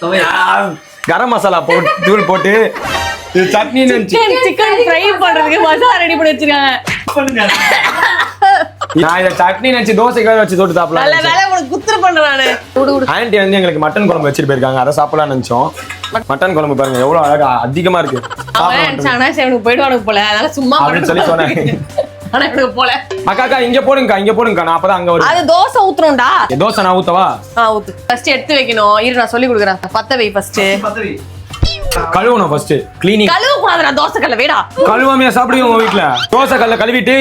கரம் மசாலா போட்டு தூள் போட்டு இது சட்னி சிக்கன் ஃப்ரை பண்றதுக்கு மசாலா ரெடி பண்ணி வச்சிருக்காங்க. நான் இதை சட்னி நினைச்சு தோசைக்காக வச்சு தொட்டு நல்ல சாப்பிடலாம். வேலை உனக்கு குத்துரு பண்றேன் நானு. ஆன்ட்டி வந்து எங்களுக்கு மட்டன் குழம்பு வச்சுட்டு போயிருக்காங்க, அதை சாப்பிடலாம்னு நினைச்சோம். மட்டன் குழம்பு பாருங்க எவ்வளவு அழகா அதிகமா இருக்கு. அவனுக்கு போயிடுவானுக்கு போல, அதனால சும்மா அப்படின்னு சொல்லி சொன்னேன். ஆனா எனக்கு போல. அக்கா இங்க போடுங்கக்கா, நான் அப்பதான் அங்க அது வருவேன். தோசை ஊத்துறோம்டா. தோசை நான் ஊத்தவா? ஊத்து. ஃபர்ஸ்ட் எடுத்து வைக்கணும். இரு நான் சொல்லி கொடுக்குறேன். பத்த வை ஃபர்ஸ்ட். கழுவணும் ஃபர்ஸ்ட். கிளீனிங். கழுவ கூடாதுடா தோசை கல்ல வேடா. கழுவாமையா சாப்பிடுவீங்க உங்க வீட்ல? தோசை கல்ல கழுவிட்டு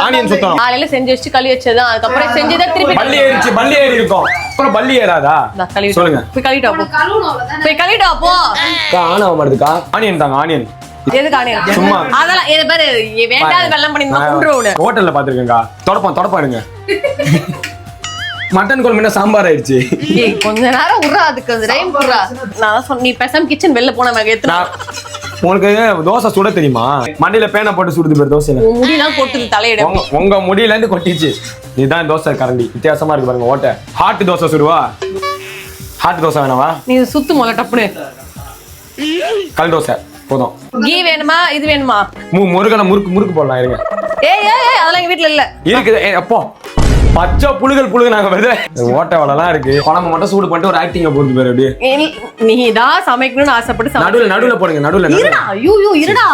ஆனியன் சுத்தணும். காலையில செஞ்சு வச்சு கழுவி வச்சதான், அதுக்கப்புறம் செஞ்சதை திருப்பி பல்லி ஏறி இருக்கும். அப்புறம் பல்லி ஏறாதா? கழுவி சொல்லுங்க. போய் கழுவிட்டா போ. போய் கழுவிட்டா போ. ஆன் ஆக மாட்டேதுக்கா. ஆனியன் தாங்க, ஆனியன். எதுக்கு ஆனியன்? சும்மா. அதெல்லாம் இது பாரு, வேண்டாத வெள்ளம் பண்ணி கொண்டுறோம். ஹோட்டல்ல பாத்துருக்கேன்க்கா. தொடப்பாடுங்க. மட்டன் குழம்பு என்ன சாம்பார் ஆயிடுச்சு. ஏய் கொஞ்ச நேரம் உர்றா, அதுக்கு ரைம் உர்றா. நான் தான் சொன்னேன், நீ பேசாம கிச்சன் வெளில போன மாதிரி எத்தனை உங்களுக்கு தோசை சுட தெரியுமா? மண்டியில பேனை போட்டு சுடுது பேர் தோசையில. முடியெல்லாம் போட்டு தலையிட. உங்க முடியில இருந்து கொட்டிச்சு. இதுதான் தோசை கரண்டி. வித்தியாசமா இருக்கு பாருங்க ஓட்டை. ஹாட் தோசை சுடுவா? ஹாட் தோசை வேணாவா? நீ சுத்து முதல்ல டப்புனு. கல் தோசை போதும். கீ வேணுமா இது வேணுமா? முருகனை முறுக்கு போடலாம் இருங்க. ஏய் அதெல்லாம் எங்க வீட்ல இல்ல. இருக்குது அப்போ பச்சை புழுகள் நாங்க வருது. ஓட்ட வளலாம் இருக்கு. குழம்பு மட்டும் சூடு பண்ணிட்டு ஒரு ஆக்டிங்க போட்டு பேர் அப்படியே. நீ தான் சமைக்கணும்னு ஆசைப்பட்டு நடுவுல போடுங்க. நடுவுல இருடா. ஐயோ இருடா.